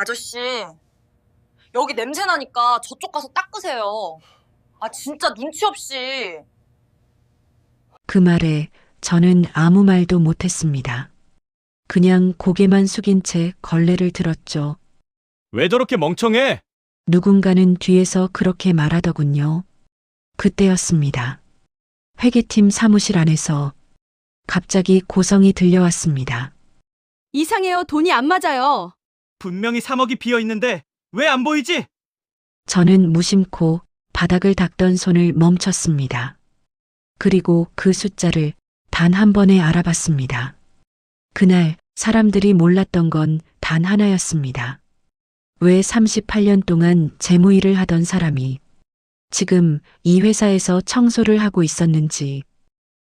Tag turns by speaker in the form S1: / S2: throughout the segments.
S1: 아저씨, 여기 냄새 나니까 저쪽 가서 닦으세요. 아, 진짜 눈치 없이.
S2: 그 말에 저는 아무 말도 못했습니다. 그냥 고개만 숙인 채 걸레를 들었죠.
S3: 왜 저렇게 멍청해?
S2: 누군가는 뒤에서 그렇게 말하더군요. 그때였습니다. 회계팀 사무실 안에서 갑자기 고성이 들려왔습니다.
S4: 이상해요. 돈이 안 맞아요.
S3: 분명히 3억이 비어 있는데 왜 안 보이지?
S2: 저는 무심코 바닥을 닦던 손을 멈췄습니다. 그리고 그 숫자를 단 한 번에 알아봤습니다. 그날 사람들이 몰랐던 건 단 하나였습니다. 왜 38년 동안 재무일을 하던 사람이 지금 이 회사에서 청소를 하고 있었는지,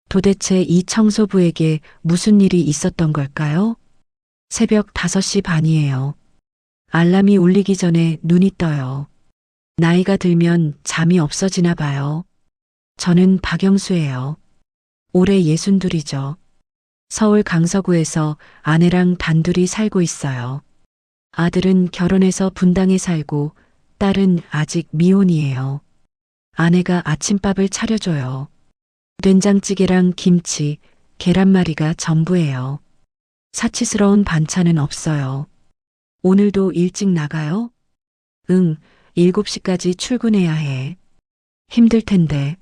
S2: 도대체 이 청소부에게 무슨 일이 있었던 걸까요? 새벽 5시 반이에요. 알람이 울리기 전에 눈이 떠요. 나이가 들면 잠이 없어지나 봐요. 저는 박영수예요. 올해 62이죠. 서울 강서구에서 아내랑 단둘이 살고 있어요. 아들은 결혼해서 분당에 살고 딸은 아직 미혼이에요. 아내가 아침밥을 차려줘요. 된장찌개랑 김치, 계란말이가 전부예요. 사치스러운 반찬은 없어요. 오늘도 일찍 나가요? 응, 7시까지 출근해야 해. 힘들 텐데.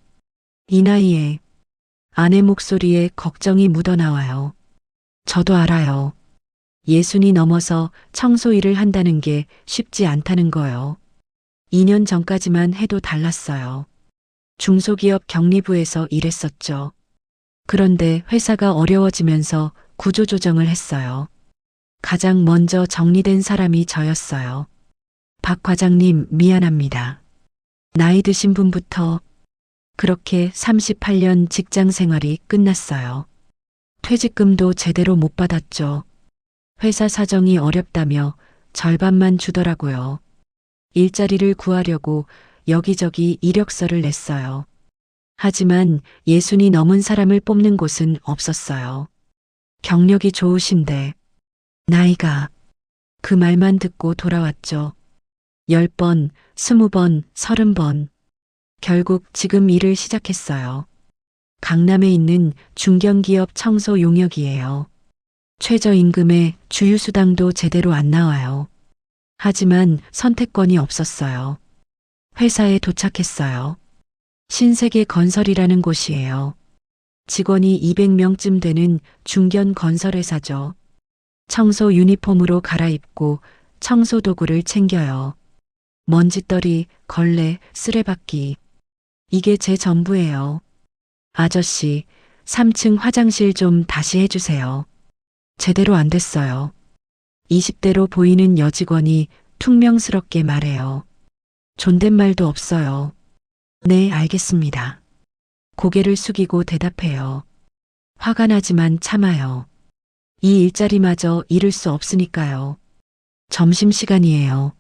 S2: 이 나이에 아내 목소리에 걱정이 묻어나와요. 저도 알아요. 60이 넘어서 청소 일을 한다는 게 쉽지 않다는 거요. 2년 전까지만 해도 달랐어요. 중소기업 격리부에서 일했었죠. 그런데 회사가 어려워지면서 구조조정을 했어요. 가장 먼저 정리된 사람이 저였어요. 박 과장님, 미안합니다. 나이 드신 분부터 그렇게 38년 직장 생활이 끝났어요. 퇴직금도 제대로 못 받았죠. 회사 사정이 어렵다며 절반만 주더라고요. 일자리를 구하려고 여기저기 이력서를 냈어요. 하지만 60이 넘은 사람을 뽑는 곳은 없었어요. 경력이 좋으신데 나이가, 그 말만 듣고 돌아왔죠. 10번, 20번, 30번. 결국 지금 일을 시작했어요. 강남에 있는 중견기업 청소 용역이에요. 최저임금에 주휴수당도 제대로 안 나와요. 하지만 선택권이 없었어요. 회사에 도착했어요. 신세계 건설이라는 곳이에요. 직원이 200명쯤 되는 중견 건설회사죠. 청소 유니폼으로 갈아입고 청소 도구를 챙겨요. 먼지떨이, 걸레, 쓰레받기. 이게 제 전부예요. 아저씨, 3층 화장실 좀 다시 해주세요. 제대로 안 됐어요. 20대로 보이는 여직원이 퉁명스럽게 말해요. 존댓말도 없어요. 네, 알겠습니다. 고개를 숙이고 대답해요. 화가 나지만 참아요. 이 일자리마저 잃을 수 없으니까요. 점심시간이에요.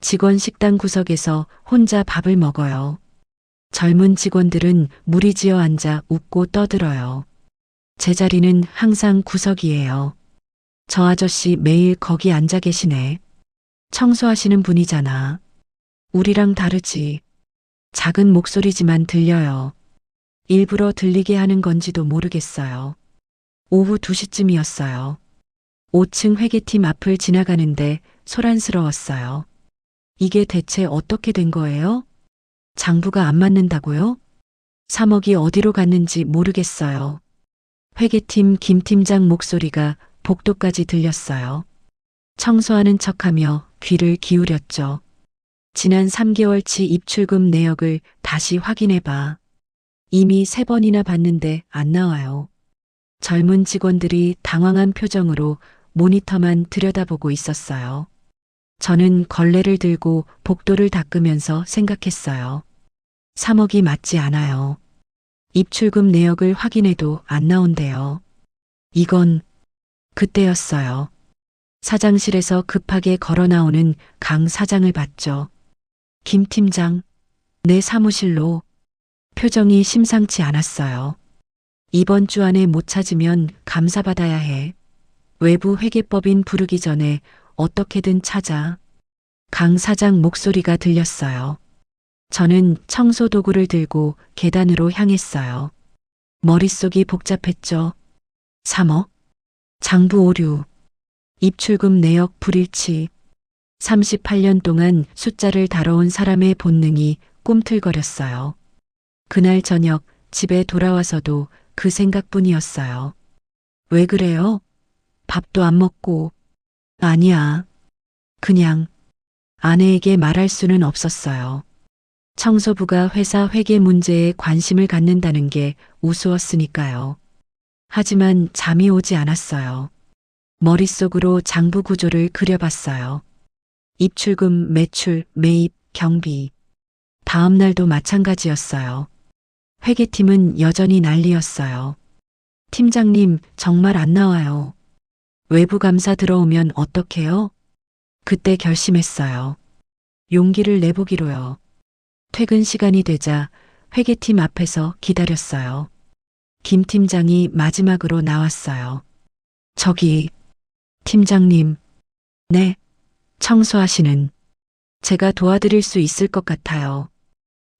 S2: 직원 식당 구석에서 혼자 밥을 먹어요. 젊은 직원들은 무리지어 앉아 웃고 떠들어요. 제 자리는 항상 구석이에요. 저 아저씨 매일 거기 앉아 계시네. 청소하시는 분이잖아. 우리랑 다르지. 작은 목소리지만 들려요. 일부러 들리게 하는 건지도 모르겠어요. 오후 2시쯤이었어요. 5층 회계팀 앞을 지나가는데 소란스러웠어요. 이게 대체 어떻게 된 거예요? 장부가 안 맞는다고요? 3억이 어디로 갔는지 모르겠어요. 회계팀 김 팀장 목소리가 복도까지 들렸어요. 청소하는 척하며 귀를 기울였죠. 지난 3개월치 입출금 내역을 다시 확인해봐. 이미 3번이나 봤는데 안 나와요. 젊은 직원들이 당황한 표정으로 모니터만 들여다보고 있었어요. 저는 걸레를 들고 복도를 닦으면서 생각했어요. 3억이 맞지 않아요. 입출금 내역을 확인해도 안 나온대요. 이건 그때였어요. 사장실에서 급하게 걸어 나오는 강 사장을 봤죠. 김 팀장, 내 사무실로. 표정이 심상치 않았어요. 이번 주 안에 못 찾으면 감사받아야 해. 외부 회계법인 부르기 전에 어떻게든 찾아. 강 사장 목소리가 들렸어요. 저는 청소 도구를 들고 계단으로 향했어요. 머릿속이 복잡했죠. 3억? 장부 오류. 입출금 내역 불일치. 38년 동안 숫자를 다뤄온 사람의 본능이 꿈틀거렸어요. 그날 저녁 집에 돌아와서도 그 생각뿐이었어요. 왜 그래요? 밥도 안 먹고. 아니야. 그냥 아내에게 말할 수는 없었어요. 청소부가 회사 회계 문제에 관심을 갖는다는 게 우스웠으니까요. 하지만 잠이 오지 않았어요. 머릿속으로 장부 구조를 그려봤어요. 입출금, 매출, 매입, 경비. 다음 날도 마찬가지였어요. 회계팀은 여전히 난리였어요. 팀장님, 정말 안 나와요. 외부 감사 들어오면 어떡해요? 그때 결심했어요. 용기를 내보기로요. 퇴근 시간이 되자 회계팀 앞에서 기다렸어요. 김 팀장이 마지막으로 나왔어요. 저기, 팀장님. 네, 청소하시는. 제가 도와드릴 수 있을 것 같아요.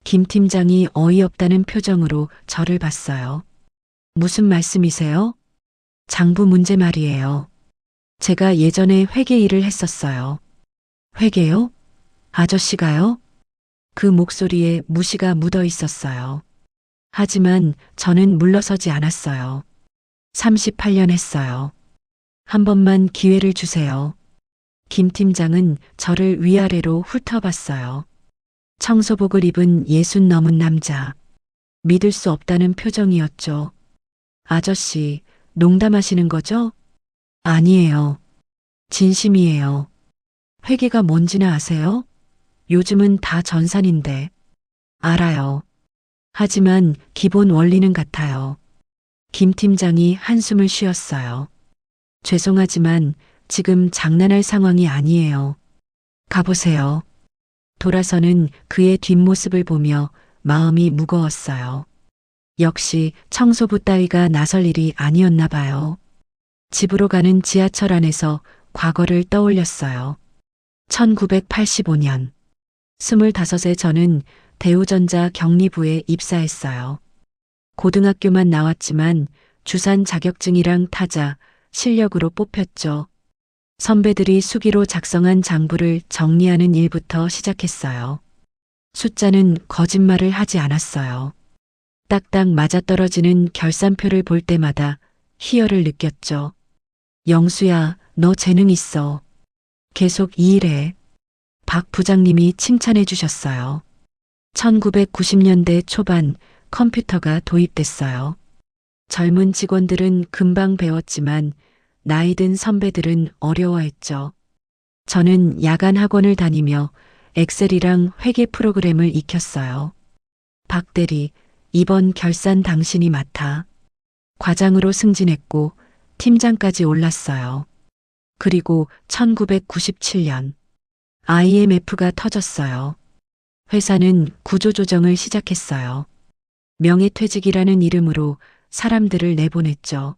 S2: 김 팀장이 어이없다는 표정으로 저를 봤어요. 무슨 말씀이세요? 장부 문제 말이에요. 제가 예전에 회계 일을 했었어요. 회계요? 아저씨가요? 그 목소리에 무시가 묻어 있었어요. 하지만 저는 물러서지 않았어요. 38년 했어요. 한 번만 기회를 주세요. 김 팀장은 저를 위아래로 훑어봤어요. 청소복을 입은 60 넘은 남자. 믿을 수 없다는 표정이었죠. 아저씨, 농담하시는 거죠? 아니에요. 진심이에요. 회계가 뭔지나 아세요? 요즘은 다 전산인데. 알아요. 하지만 기본 원리는 같아요. 김 팀장이 한숨을 쉬었어요. 죄송하지만 지금 장난할 상황이 아니에요. 가보세요. 돌아서는 그의 뒷모습을 보며 마음이 무거웠어요. 역시 청소부 따위가 나설 일이 아니었나 봐요. 집으로 가는 지하철 안에서 과거를 떠올렸어요. 1985년. 25세 저는 대우전자 경리부에 입사했어요. 고등학교만 나왔지만 주산 자격증이랑 타자, 실력으로 뽑혔죠. 선배들이 수기로 작성한 장부를 정리하는 일부터 시작했어요. 숫자는 거짓말을 하지 않았어요. 딱딱 맞아떨어지는 결산표를 볼 때마다 희열을 느꼈죠. 영수야, 너 재능 있어. 계속 이 일해. 박 부장님이 칭찬해 주셨어요. 1990년대 초반 컴퓨터가 도입됐어요. 젊은 직원들은 금방 배웠지만 나이 든 선배들은 어려워했죠. 저는 야간 학원을 다니며 엑셀이랑 회계 프로그램을 익혔어요. 박 대리, 이번 결산 당신이 맡아. 과장으로 승진했고 팀장까지 올랐어요. 그리고 1997년 IMF가 터졌어요. 회사는 구조조정을 시작했어요. 명예퇴직이라는 이름으로 사람들을 내보냈죠.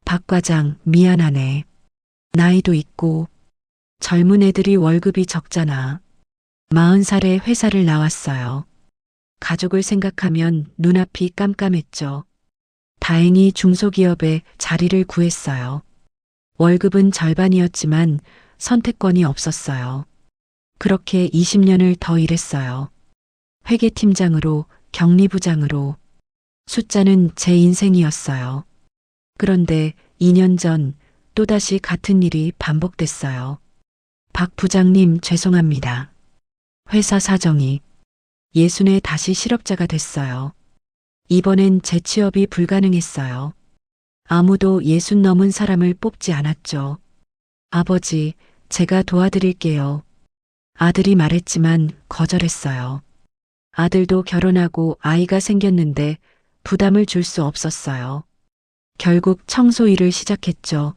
S2: 박 과장, 미안하네. 나이도 있고 젊은 애들이 월급이 적잖아. 40살에 회사를 나왔어요. 가족을 생각하면 눈앞이 깜깜했죠. 다행히 중소기업에 자리를 구했어요. 월급은 절반이었지만 선택권이 없었어요. 그렇게 20년을 더 일했어요. 회계팀장으로, 경리부장으로. 숫자는 제 인생이었어요. 그런데 2년 전 또다시 같은 일이 반복됐어요. 박 부장님 죄송합니다. 회사 사정이. 예순에 다시 실업자가 됐어요. 이번엔 재취업이 불가능했어요. 아무도 60 넘은 사람을 뽑지 않았죠. 아버지, 제가 도와드릴게요. 아들이 말했지만 거절했어요. 아들도 결혼하고 아이가 생겼는데 부담을 줄 수 없었어요. 결국 청소 일을 시작했죠.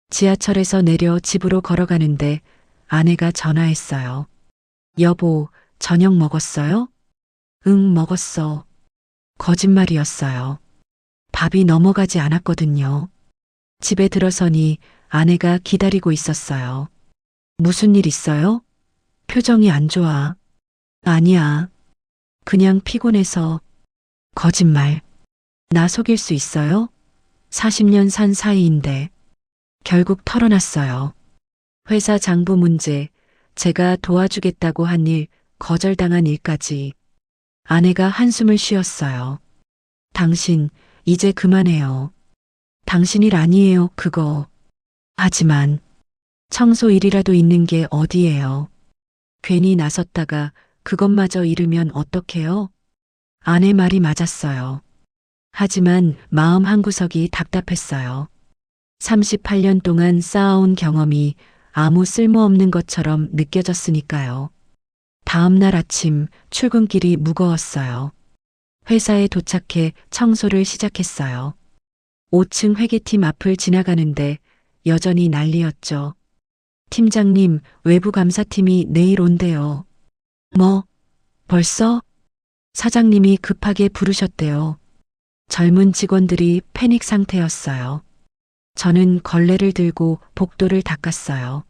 S2: 지하철에서 내려 집으로 걸어가는데 아내가 전화했어요. 여보, 저녁 먹었어요? 응, 먹었어. 거짓말이었어요. 밥이 넘어가지 않았거든요. 집에 들어서니 아내가 기다리고 있었어요. 무슨 일 있어요? 표정이 안 좋아. 아니야. 그냥 피곤해서. 거짓말. 나 속일 수 있어요? 40년 산 사이인데. 결국 털어놨어요. 회사 장부 문제, 제가 도와주겠다고 한 일, 거절당한 일까지. 아내가 한숨을 쉬었어요. 당신, 이제 그만해요. 당신 일 아니에요, 그거. 하지만, 청소 일이라도 있는 게 어디예요. 괜히 나섰다가 그것마저 잃으면 어떡해요? 아내 말이 맞았어요. 하지만 마음 한구석이 답답했어요. 38년 동안 쌓아온 경험이 아무 쓸모없는 것처럼 느껴졌으니까요. 다음 날 아침 출근길이 무거웠어요. 회사에 도착해 청소를 시작했어요. 5층 회계팀 앞을 지나가는데 여전히 난리였죠. 팀장님, 외부 감사팀이 내일 온대요. 뭐? 벌써? 사장님이 급하게 부르셨대요. 젊은 직원들이 패닉 상태였어요. 저는 걸레를 들고 복도를 닦았어요.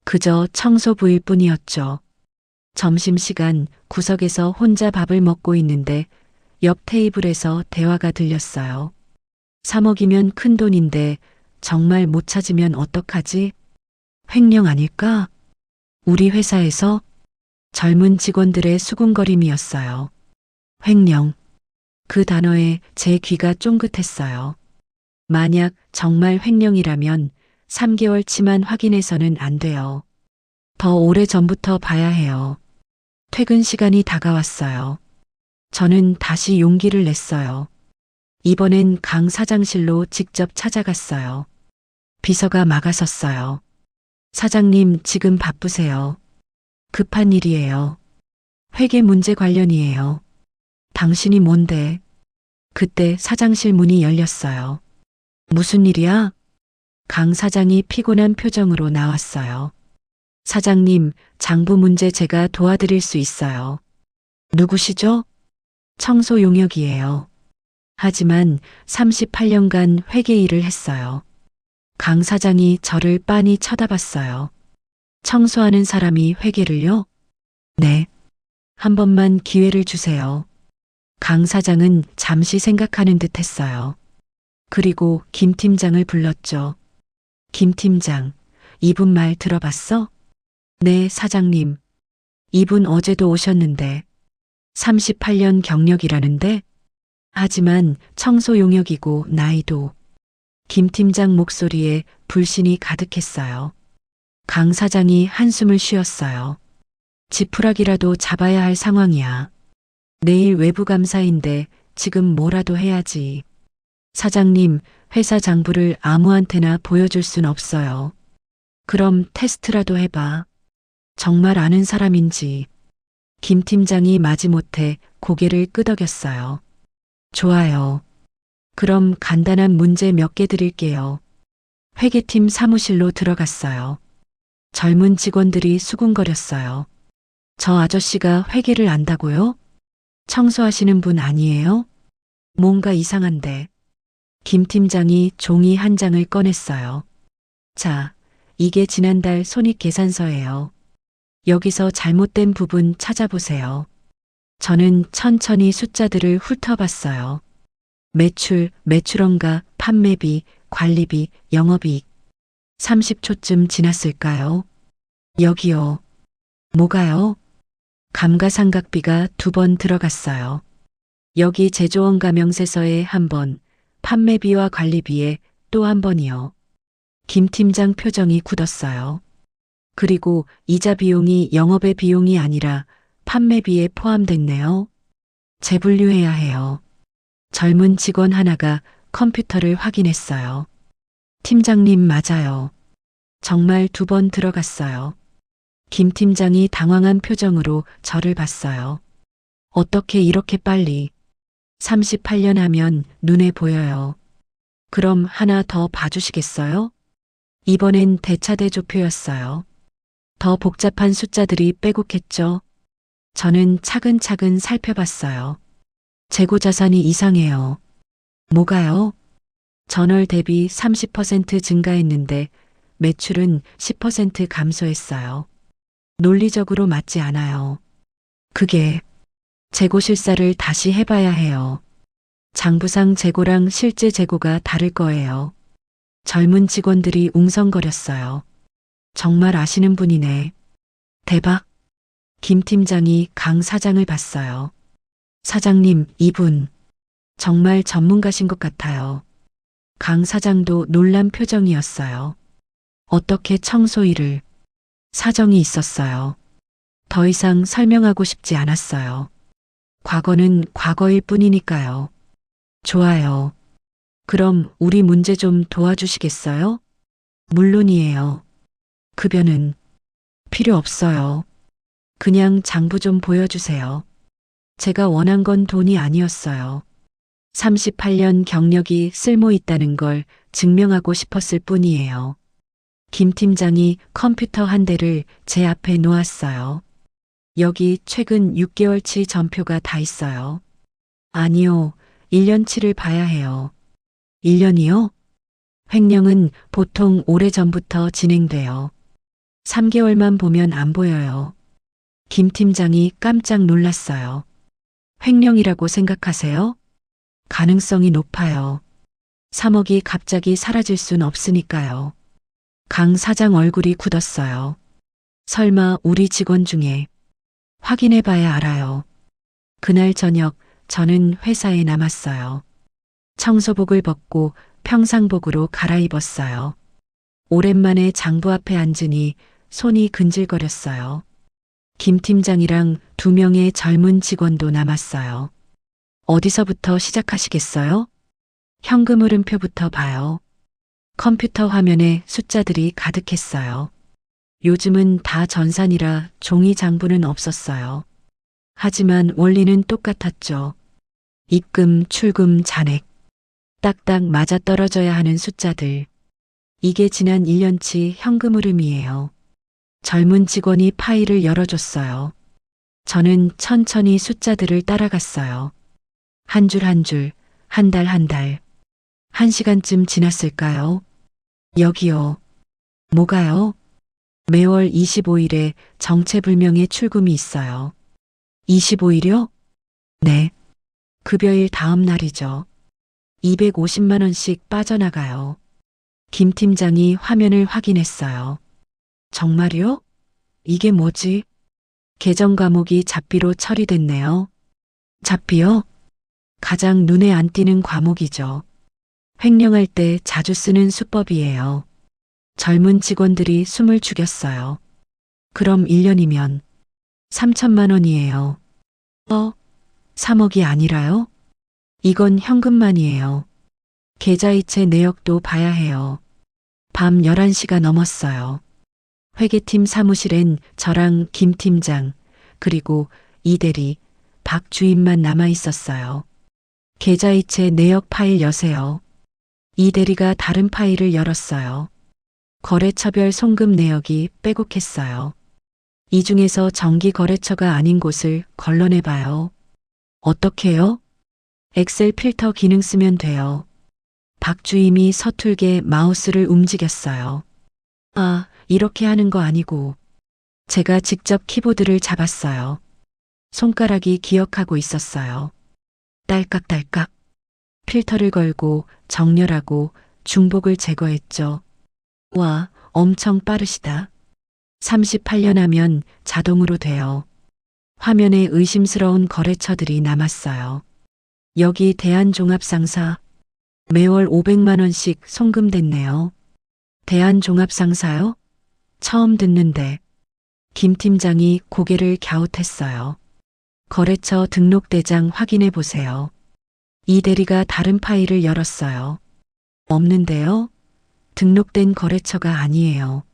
S2: 그저 청소부일 뿐이었죠. 점심시간 구석에서 혼자 밥을 먹고 있는데 옆 테이블에서 대화가 들렸어요. 3억이면 큰 돈인데 정말 못 찾으면 어떡하지? 횡령 아닐까? 우리 회사에서 젊은 직원들의 수군거림이었어요. 횡령. 그 단어에 제 귀가 쫑긋했어요. 만약 정말 횡령이라면 3개월치만 확인해서는 안 돼요. 더 오래 전부터 봐야 해요. 퇴근 시간이 다가왔어요. 저는 다시 용기를 냈어요. 이번엔 강 사장실로 직접 찾아갔어요. 비서가 막아섰어요. 사장님, 지금 바쁘세요. 급한 일이에요. 회계 문제 관련이에요. 당신이 뭔데? 그때 사장실 문이 열렸어요. 무슨 일이야? 강 사장이 피곤한 표정으로 나왔어요. 사장님, 장부 문제 제가 도와드릴 수 있어요. 누구시죠? 청소 용역이에요. 하지만 38년간 회계 일을 했어요. 강 사장이 저를 빤히 쳐다봤어요. 청소하는 사람이 회계를요? 네. 한 번만 기회를 주세요. 강 사장은 잠시 생각하는 듯 했어요. 그리고 김 팀장을 불렀죠. 김 팀장, 이분 말 들어봤어? 네, 사장님. 이분 어제도 오셨는데 38년 경력이라는데? 하지만 청소 용역이고 나이도. 김 팀장 목소리에 불신이 가득했어요. 강 사장이 한숨을 쉬었어요. 지푸라기라도 잡아야 할 상황이야. 내일 외부 감사인데 지금 뭐라도 해야지. 사장님, 회사 장부를 아무한테나 보여줄 순 없어요. 그럼 테스트라도 해봐. 정말 아는 사람인지. 김 팀장이 마지못해 고개를 끄덕였어요. 좋아요. 그럼 간단한 문제 몇 개 드릴게요. 회계팀 사무실로 들어갔어요. 젊은 직원들이 수군거렸어요. 저 아저씨가 회계를 안다고요? 청소하시는 분 아니에요? 뭔가 이상한데. 김 팀장이 종이 한 장을 꺼냈어요. 자, 이게 지난달 손익계산서예요. 여기서 잘못된 부분 찾아보세요. 저는 천천히 숫자들을 훑어봤어요. 매출, 매출원가, 판매비, 관리비, 영업이익. 30초쯤 지났을까요? 여기요. 뭐가요? 감가상각비가 2번 들어갔어요. 여기 제조원가 명세서에 1번, 판매비와 관리비에 또 1번이요. 김 팀장 표정이 굳었어요. 그리고 이자 비용이 영업의 비용이 아니라 판매비에 포함됐네요. 재분류해야 해요. 젊은 직원 하나가 컴퓨터를 확인했어요. 팀장님 맞아요. 정말 2번 들어갔어요. 김 팀장이 당황한 표정으로 저를 봤어요. 어떻게 이렇게 빨리? 38년 하면 눈에 보여요. 그럼 하나 더 봐주시겠어요? 이번엔 대차대조표였어요. 더 복잡한 숫자들이 빼곡했죠. 저는 차근차근 살펴봤어요. 재고자산이 이상해요. 뭐가요? 전월 대비 30% 증가했는데 매출은 10% 감소했어요. 논리적으로 맞지 않아요. 그게 재고 실사를 다시 해봐야 해요. 장부상 재고랑 실제 재고가 다를 거예요. 젊은 직원들이 웅성거렸어요. 정말 아시는 분이네. 대박. 김 팀장이 강 사장을 봤어요. 사장님, 이분 정말 전문가신 것 같아요. 강 사장도 놀란 표정이었어요. 어떻게 청소 일을? 사정이 있었어요. 더 이상 설명하고 싶지 않았어요. 과거는 과거일 뿐이니까요. 좋아요. 그럼 우리 문제 좀 도와주시겠어요? 물론이에요. 급여는 필요 없어요. 그냥 장부 좀 보여주세요. 제가 원한 건 돈이 아니었어요. 38년 경력이 쓸모 있다는 걸 증명하고 싶었을 뿐이에요. 김 팀장이 컴퓨터 한 대를 제 앞에 놓았어요. 여기 최근 6개월치 전표가 다 있어요. 아니요, 1년치를 봐야 해요. 1년이요? 횡령은 보통 오래전부터 진행돼요. 3개월만 보면 안 보여요. 김 팀장이 깜짝 놀랐어요. 횡령이라고 생각하세요? 가능성이 높아요. 3억이 갑자기 사라질 순 없으니까요. 강 사장 얼굴이 굳었어요. 설마 우리 직원 중에 확인해봐야 알아요. 그날 저녁 저는 회사에 남았어요. 청소복을 벗고 평상복으로 갈아입었어요. 오랜만에 장부 앞에 앉으니 손이 근질거렸어요. 김 팀장이랑 2명의 젊은 직원도 남았어요. 어디서부터 시작하시겠어요? 현금 흐름표부터 봐요. 컴퓨터 화면에 숫자들이 가득했어요. 요즘은 다 전산이라 종이 장부는 없었어요. 하지만 원리는 똑같았죠. 입금, 출금, 잔액. 딱딱 맞아떨어져야 하는 숫자들. 이게 지난 1년치 현금 흐름이에요. 젊은 직원이 파일을 열어줬어요. 저는 천천히 숫자들을 따라갔어요. 한 줄 한 줄, 한 달 한 달. 1시간쯤 지났을까요? 여기요. 뭐가요? 매월 25일에 정체불명의 출금이 있어요. 25일이요? 네. 급여일 다음 날이죠. 250만 원씩 빠져나가요. 김 팀장이 화면을 확인했어요. 정말요? 이게 뭐지? 계정 과목이 잡비로 처리됐네요. 잡비요? 가장 눈에 안 띄는 과목이죠. 횡령할 때 자주 쓰는 수법이에요. 젊은 직원들이 숨을 죽였어요. 그럼 1년이면 3천만 원이에요. 3억이 아니라요? 이건 현금만이에요. 계좌이체 내역도 봐야 해요. 밤 11시가 넘었어요. 회계팀 사무실엔 저랑 김 팀장, 그리고 이 대리, 박 주임만 남아 있었어요. 계좌이체 내역 파일 여세요. 이 대리가 다른 파일을 열었어요. 거래처별 송금 내역이 빼곡했어요. 이 중에서 정기 거래처가 아닌 곳을 걸러내봐요. 어떻게요? 엑셀 필터 기능 쓰면 돼요. 박 주임이 서툴게 마우스를 움직였어요. 아, 이렇게 하는 거 아니고. 제가 직접 키보드를 잡았어요. 손가락이 기억하고 있었어요. 딸깍딸깍. 필터를 걸고 정렬하고 중복을 제거했죠. 와, 엄청 빠르시다. 38년 하면 자동으로 돼요. 화면에 의심스러운 거래처들이 남았어요. 여기 대한종합상사. 매월 500만 원씩 송금됐네요. 대한종합상사요? 처음 듣는데. 김 팀장이 고개를 갸웃했어요. 거래처 등록대장 확인해 보세요. 이 대리가 다른 파일을 열었어요. 없는데요? 등록된 거래처가 아니에요.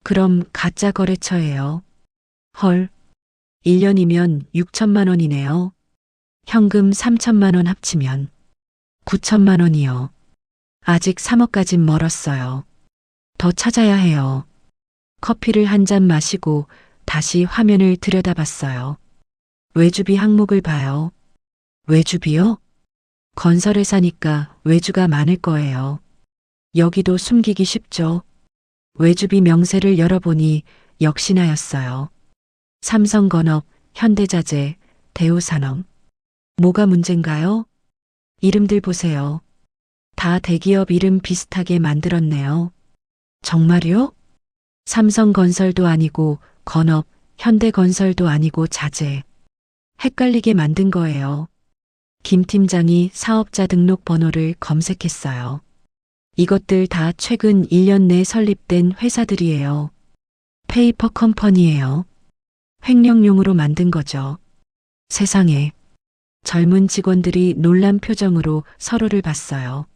S2: 그럼 가짜 거래처예요. 헐, 1년이면 6천만 원이네요. 현금 3천만 원 합치면 9천만 원이요. 아직 3억까진 멀었어요. 더 찾아야 해요. 커피를 한 잔 마시고 다시 화면을 들여다봤어요. 외주비 항목을 봐요. 외주비요? 건설회사니까 외주가 많을 거예요. 여기도 숨기기 쉽죠. 외주비 명세를 열어보니 역시나였어요. 삼성건업, 현대자재, 대우산업. 뭐가 문제인가요? 이름들 보세요. 다 대기업 이름 비슷하게 만들었네요. 정말요? 삼성건설도 아니고 건업, 현대건설도 아니고 자재. 헷갈리게 만든 거예요. 김 팀장이 사업자 등록 번호를 검색했어요. 이것들 다 최근 1년 내 설립된 회사들이에요. 페이퍼 컴퍼니예요. 횡령용으로 만든 거죠. 세상에. 젊은 직원들이 놀란 표정으로 서로를 봤어요.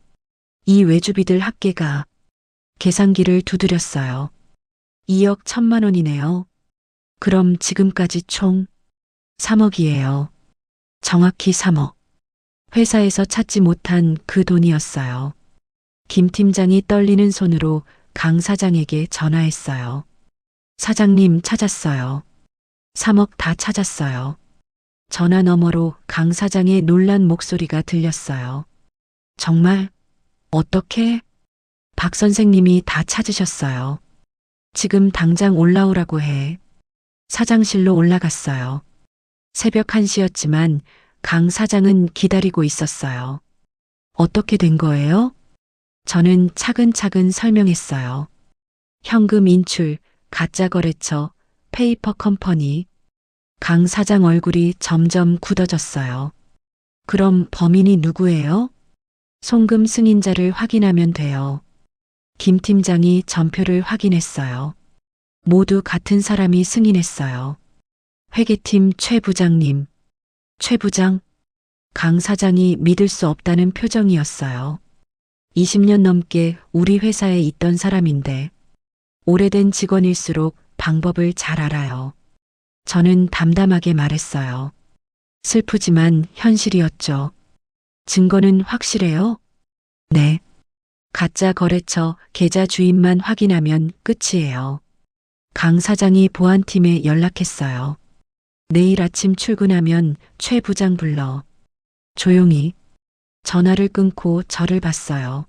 S2: 이 외주비들 합계가 계산기를 두드렸어요. 2억 1천만 원이네요. 그럼 지금까지 총 3억이에요. 정확히 3억. 회사에서 찾지 못한 그 돈이었어요. 김 팀장이 떨리는 손으로 강 사장에게 전화했어요. 사장님 찾았어요. 3억 다 찾았어요. 전화 너머로 강 사장의 놀란 목소리가 들렸어요. 정말? 어떻게? 박 선생님이 다 찾으셨어요. 지금 당장 올라오라고 해. 사장실로 올라갔어요. 새벽 1시였지만 강 사장은 기다리고 있었어요. 어떻게 된 거예요? 저는 차근차근 설명했어요. 현금 인출, 가짜 거래처, 페이퍼 컴퍼니. 강 사장 얼굴이 점점 굳어졌어요. 그럼 범인이 누구예요? 송금 승인자를 확인하면 돼요. 김 팀장이 전표를 확인했어요. 모두 같은 사람이 승인했어요. 회계팀 최 부장님. 최 부장? 강 사장이 믿을 수 없다는 표정이었어요. 20년 넘게 우리 회사에 있던 사람인데 오래된 직원일수록 방법을 잘 알아요. 저는 담담하게 말했어요. 슬프지만 현실이었죠. 증거는 확실해요? 네. 가짜 거래처 계좌 주인만 확인하면 끝이에요. 강 사장이 보안팀에 연락했어요. 내일 아침 출근하면 최 부장 불러. 조용히. 전화를 끊고 저를 봤어요.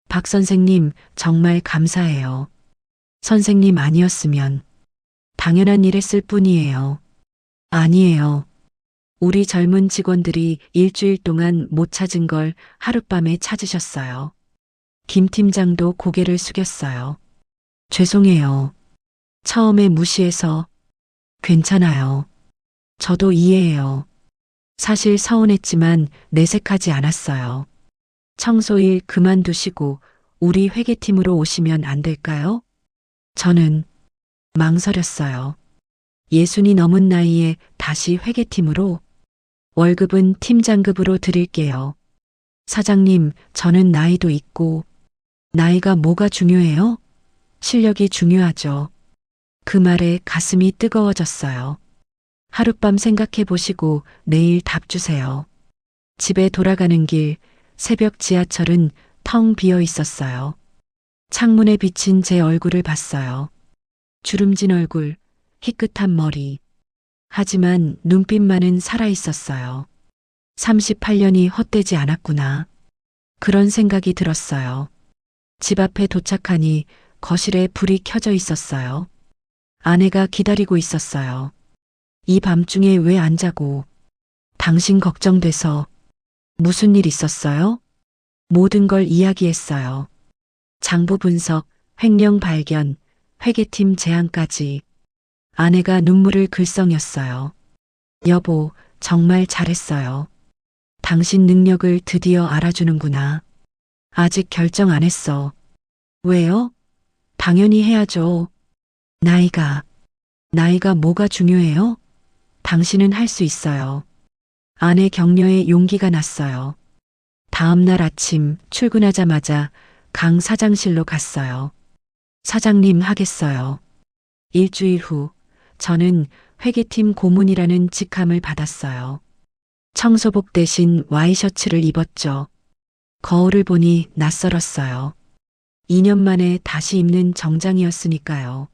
S2: 박 선생님, 정말 감사해요. 선생님 아니었으면 당연한 일 했을 뿐이에요. 아니에요. 우리 젊은 직원들이 일주일 동안 못 찾은 걸 하룻밤에 찾으셨어요. 김 팀장도 고개를 숙였어요. 죄송해요. 처음에 무시해서. 괜찮아요. 저도 이해해요. 사실 서운했지만 내색하지 않았어요. 청소일 그만두시고 우리 회계팀으로 오시면 안 될까요? 저는 망설였어요. 60이 넘은 나이에 다시 회계팀으로? 월급은 팀장급으로 드릴게요. 사장님, 저는 나이도 있고. 나이가 뭐가 중요해요? 실력이 중요하죠. 그 말에 가슴이 뜨거워졌어요. 하룻밤 생각해 보시고 내일 답 주세요. 집에 돌아가는 길, 새벽 지하철은 텅 비어 있었어요. 창문에 비친 제 얼굴을 봤어요. 주름진 얼굴, 희끗한 머리. 하지만 눈빛만은 살아 있었어요. 38년이 헛되지 않았구나. 그런 생각이 들었어요. 집 앞에 도착하니 거실에 불이 켜져 있었어요. 아내가 기다리고 있었어요. 이 밤중에 왜 안 자고? 당신 걱정돼서. 무슨 일 있었어요? 모든 걸 이야기했어요. 장부 분석, 횡령 발견, 회계팀 제안까지. 아내가 눈물을 글썽였어요. 여보, 정말 잘했어요. 당신 능력을 드디어 알아주는구나. 아직 결정 안 했어. 왜요? 당연히 해야죠. 나이가 뭐가 중요해요? 당신은 할 수 있어요. 아내 격려에 용기가 났어요. 다음 날 아침 출근하자마자 강 사장실로 갔어요. 사장님 하겠어요. 일주일 후 저는 회계팀 고문이라는 직함을 받았어요. 청소복 대신 와이셔츠를 입었죠. 거울을 보니 낯설었어요. 2년 만에 다시 입는 정장이었으니까요.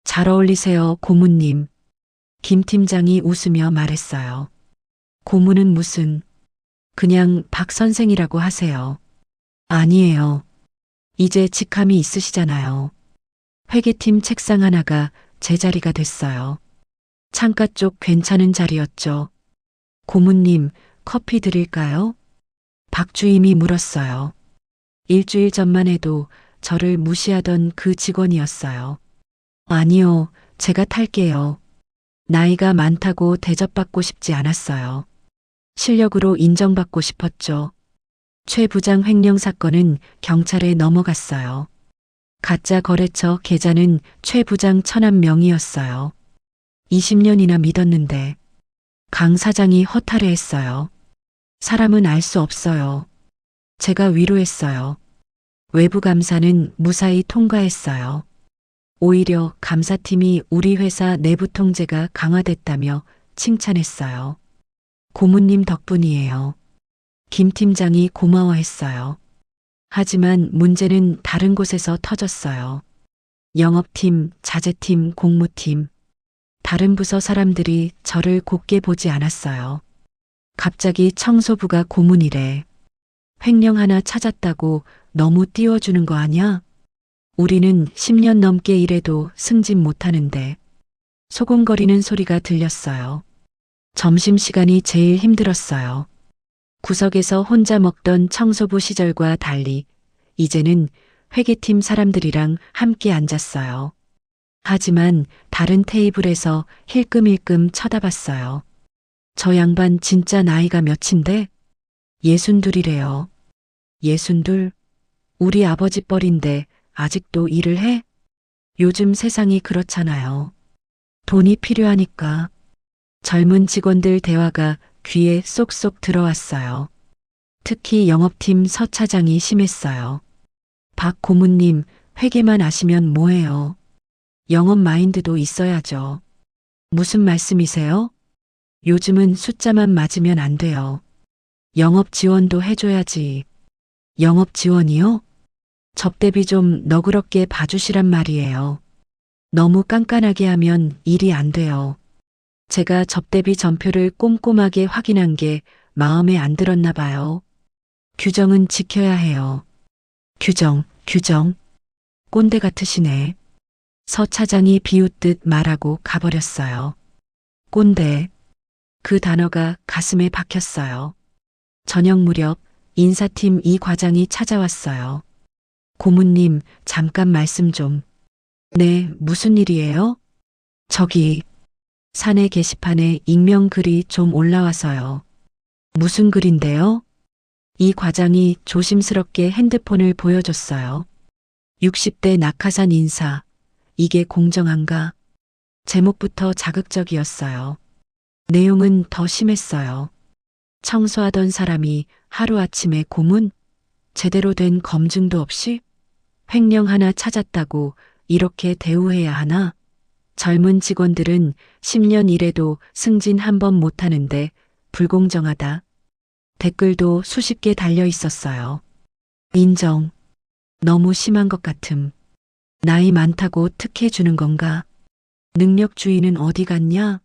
S2: 잘 어울리세요, 고문님. 김 팀장이 웃으며 말했어요. 고문은 무슨, 그냥 박 선생이라고 하세요. 아니에요. 이제 직함이 있으시잖아요. 회계팀 책상 하나가 제 자리가 됐어요. 창가 쪽 괜찮은 자리였죠. 고문님, 커피 드릴까요? 박 주임이 물었어요. 일주일 전만 해도 저를 무시하던 그 직원이었어요. 아니요, 제가 탈게요. 나이가 많다고 대접받고 싶지 않았어요. 실력으로 인정받고 싶었죠. 최 부장 횡령 사건은 경찰에 넘어갔어요. 가짜 거래처 계좌는 최 부장 천한 명이었어요. 20년이나 믿었는데 강 사장이 허탈해했어요. 사람은 알 수 없어요. 제가 위로했어요. 외부 감사는 무사히 통과했어요. 오히려 감사팀이 우리 회사 내부 통제가 강화됐다며 칭찬했어요. 고문님 덕분이에요. 김 팀장이 고마워했어요. 하지만 문제는 다른 곳에서 터졌어요. 영업팀, 자재팀, 공무팀. 다른 부서 사람들이 저를 곱게 보지 않았어요. 갑자기 청소부가 고문이래. 횡령 하나 찾았다고 너무 띄워주는 거 아냐? 우리는 10년 넘게 일해도 승진 못하는데. 소곤거리는 소리가 들렸어요. 점심시간이 제일 힘들었어요. 구석에서 혼자 먹던 청소부 시절과 달리 이제는 회계팀 사람들이랑 함께 앉았어요. 하지만 다른 테이블에서 힐끔힐끔 쳐다봤어요. 저 양반 진짜 나이가 몇인데? 62이래요. 62? 우리 아버지 뻘인데 아직도 일을 해? 요즘 세상이 그렇잖아요. 돈이 필요하니까. 젊은 직원들 대화가 귀에 쏙쏙 들어왔어요. 특히 영업팀 서 차장이 심했어요. 박 고문님, 회계만 아시면 뭐해요? 영업 마인드도 있어야죠. 무슨 말씀이세요? 요즘은 숫자만 맞으면 안 돼요. 영업 지원도 해줘야지. 영업 지원이요? 접대비 좀 너그럽게 봐주시란 말이에요. 너무 깐깐하게 하면 일이 안 돼요. 제가 접대비 전표를 꼼꼼하게 확인한 게 마음에 안 들었나 봐요. 규정은 지켜야 해요. 규정. 꼰대 같으시네. 서 차장이 비웃듯 말하고 가버렸어요. 꼰대. 그 단어가 가슴에 박혔어요. 저녁 무렵 인사팀 이 과장이 찾아왔어요. 고문님, 잠깐 말씀 좀. 네, 무슨 일이에요? 저기, 사내 게시판에 익명 글이 좀 올라와서요. 무슨 글인데요? 이 과장이 조심스럽게 핸드폰을 보여줬어요. 60대 낙하산 인사. 이게 공정한가? 제목부터 자극적이었어요. 내용은 더 심했어요. 청소하던 사람이 하루아침에 고문? 제대로 된 검증도 없이? 횡령 하나 찾았다고 이렇게 대우해야 하나? 젊은 직원들은 10년 일해도 승진 한 번 못하는데 불공정하다. 댓글도 수십 개 달려 있었어요. 인정. 너무 심한 것 같음. 나이 많다고 특혜 주는 건가? 능력주의는 어디 갔냐?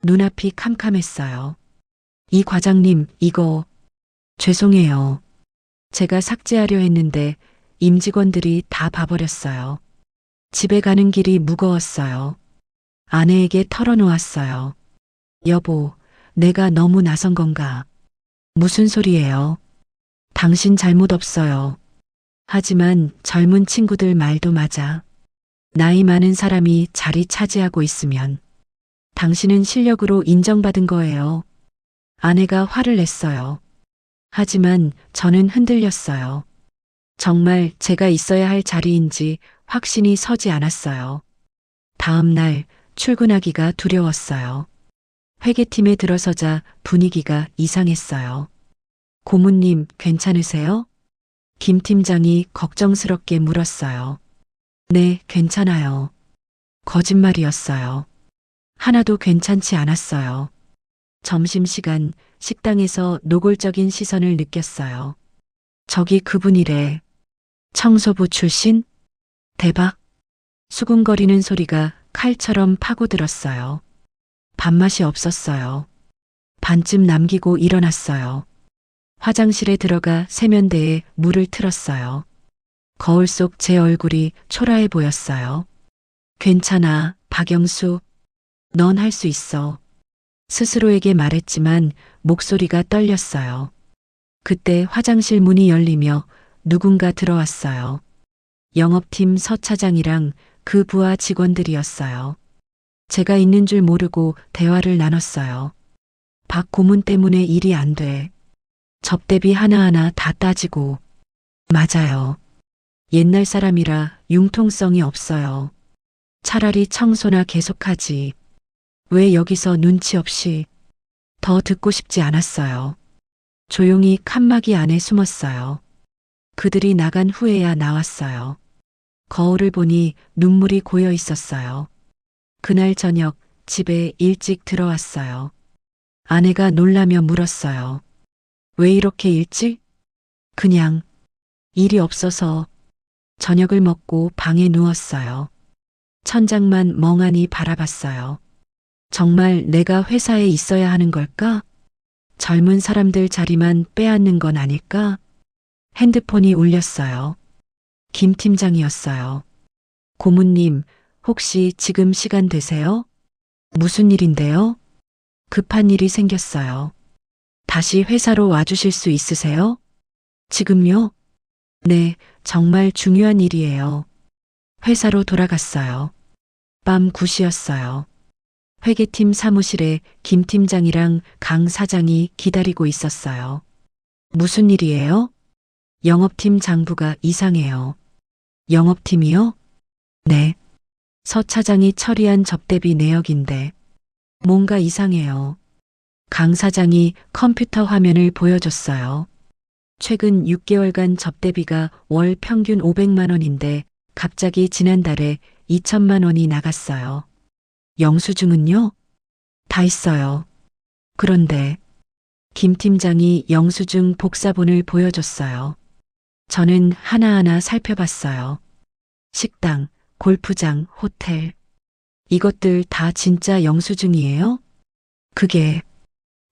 S2: 눈앞이 캄캄했어요. 이 과장님, 이거 죄송해요. 제가 삭제하려 했는데 임직원들이 다 봐버렸어요. 집에 가는 길이 무거웠어요. 아내에게 털어놓았어요. 여보, 내가 너무 나선 건가? 무슨 소리예요? 당신 잘못 없어요. 하지만 젊은 친구들 말도 맞아. 나이 많은 사람이 자리 차지하고 있으면 당신은 실력으로 인정받은 거예요. 아내가 화를 냈어요. 하지만 저는 흔들렸어요. 정말 제가 있어야 할 자리인지 확신이 서지 않았어요. 다음 날 출근하기가 두려웠어요. 회계팀에 들어서자 분위기가 이상했어요. 고문님, 괜찮으세요? 김 팀장이 걱정스럽게 물었어요. 네, 괜찮아요. 거짓말이었어요. 하나도 괜찮지 않았어요. 점심시간 식당에서 노골적인 시선을 느꼈어요. 저기 그분이래. 청소부 출신? 대박. 수군거리는 소리가 칼처럼 파고들었어요. 밥맛이 없었어요. 반쯤 남기고 일어났어요. 화장실에 들어가 세면대에 물을 틀었어요. 거울 속 제 얼굴이 초라해 보였어요. 괜찮아, 박영수. 넌 할 수 있어. 스스로에게 말했지만 목소리가 떨렸어요. 그때 화장실 문이 열리며 누군가 들어왔어요. 영업팀 서 차장이랑 그 부하 직원들이었어요. 제가 있는 줄 모르고 대화를 나눴어요. 박 고문 때문에 일이 안 돼. 접대비 하나하나 다 따지고. 맞아요. 옛날 사람이라 융통성이 없어요. 차라리 청소나 계속하지. 왜 여기서 눈치 없이. 더 듣고 싶지 않았어요. 조용히 칸막이 안에 숨었어요. 그들이 나간 후에야 나왔어요. 거울을 보니 눈물이 고여 있었어요. 그날 저녁 집에 일찍 들어왔어요. 아내가 놀라며 물었어요. 왜 이렇게 일찍? 그냥 일이 없어서. 저녁을 먹고 방에 누웠어요. 천장만 멍하니 바라봤어요. 정말 내가 회사에 있어야 하는 걸까? 젊은 사람들 자리만 빼앗는 건 아닐까? 핸드폰이 울렸어요. 김 팀장이었어요. 고문님, 혹시 지금 시간 되세요? 무슨 일인데요? 급한 일이 생겼어요. 다시 회사로 와주실 수 있으세요? 지금요? 네, 정말 중요한 일이에요. 회사로 돌아갔어요. 밤 9시였어요. 회계팀 사무실에 김 팀장이랑 강 사장이 기다리고 있었어요. 무슨 일이에요? 영업팀 장부가 이상해요. 영업팀이요? 네. 서 차장이 처리한 접대비 내역인데 뭔가 이상해요. 강 사장이 컴퓨터 화면을 보여줬어요. 최근 6개월간 접대비가 월 평균 500만 원인데 갑자기 지난달에 2천만 원이 나갔어요. 영수증은요? 다 있어요. 그런데 김 팀장이 영수증 복사본을 보여줬어요. 저는 하나하나 살펴봤어요. 식당, 골프장, 호텔. 이것들 다 진짜 영수증이에요? 그게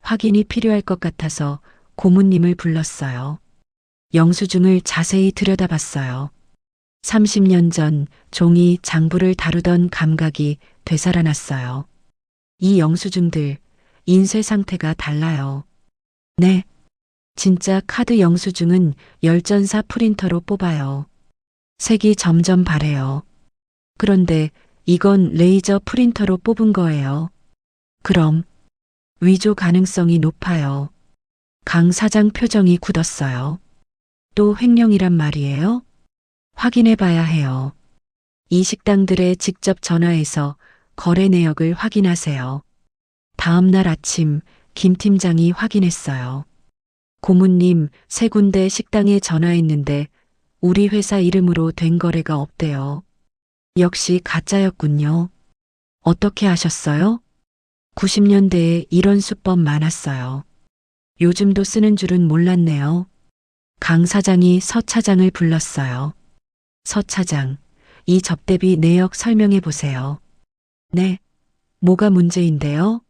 S2: 확인이 필요할 것 같아서 고문님을 불렀어요. 영수증을 자세히 들여다봤어요. 30년 전 종이 장부를 다루던 감각이 되살아났어요. 이 영수증들 인쇄 상태가 달라요. 네. 진짜 카드 영수증은 열전사 프린터로 뽑아요. 색이 점점 바래요. 그런데 이건 레이저 프린터로 뽑은 거예요. 그럼 위조 가능성이 높아요. 강 사장 표정이 굳었어요. 또 횡령이란 말이에요? 확인해 봐야 해요. 이 식당들에 직접 전화해서 거래 내역을 확인하세요. 다음 날 아침 김 팀장이 확인했어요. 고문님, 세 군데 식당에 전화했는데 우리 회사 이름으로 된 거래가 없대요. 역시 가짜였군요. 어떻게 아셨어요? 90년대에 이런 수법 많았어요. 요즘도 쓰는 줄은 몰랐네요. 강 사장이 서 차장을 불렀어요. 서 차장, 이 접대비 내역 설명해 보세요. 네. 뭐가 문제인데요?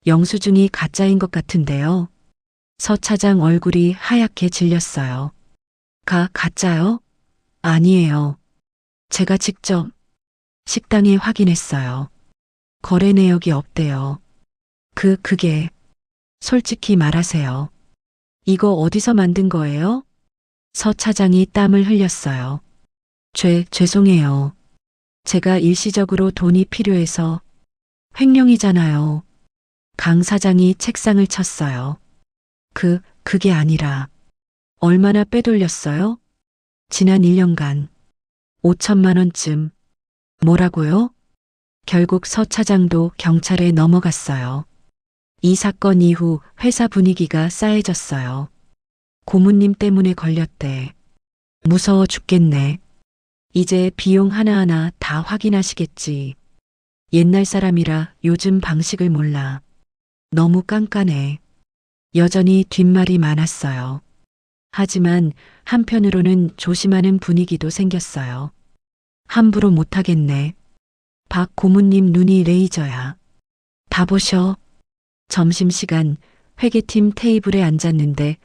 S2: 영수증이 가짜인 것 같은데요. 서 차장 얼굴이 하얗게 질렸어요. 가짜요? 아니에요. 제가 직접 식당에 확인했어요. 거래 내역이 없대요. 그게 솔직히 말하세요. 이거 어디서 만든 거예요? 서 차장이 땀을 흘렸어요. 죄송해요. 제가 일시적으로 돈이 필요해서. 횡령이잖아요. 강 사장이 책상을 쳤어요. 그게 아니라 얼마나 빼돌렸어요? 지난 1년간 5천만 원쯤. 뭐라고요? 결국 서 차장도 경찰에 넘어갔어요. 이 사건 이후 회사 분위기가 싸해졌어요. 고문님 때문에 걸렸대. 무서워 죽겠네. 이제 비용 하나하나 다 확인하시겠지. 옛날 사람이라 요즘 방식을 몰라. 너무 깐깐해. 여전히 뒷말이 많았어요. 하지만 한편으로는 조심하는 분위기도 생겼어요. 함부로 못하겠네. 박 고문님 눈이 레이저야. 다 보셔. 점심시간 회계팀 테이블에 앉았는데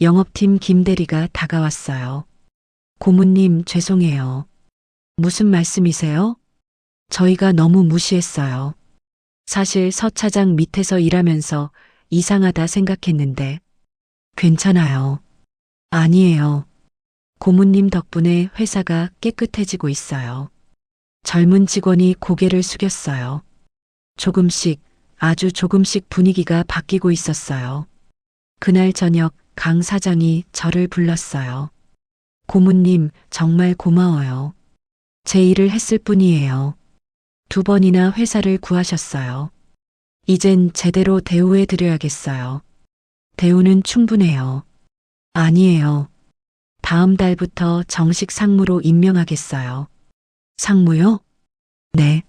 S2: 영업팀 김 대리가 다가왔어요. 고모님, 죄송해요. 무슨 말씀이세요? 저희가 너무 무시했어요. 사실 서 차장 밑에서 일하면서 이상하다 생각했는데. 괜찮아요. 아니에요. 고모님 덕분에 회사가 깨끗해지고 있어요. 젊은 직원이 고개를 숙였어요. 조금씩, 아주 조금씩 분위기가 바뀌고 있었어요. 그날 저녁 강 사장이 저를 불렀어요. 고모님, 정말 고마워요. 제 일을 했을 뿐이에요. 2번이나 회사를 구하셨어요. 이젠 제대로 대우해 드려야겠어요. 대우는 충분해요. 아니에요. 다음 달부터 정식 상무로 임명하겠어요. 상무요? 네.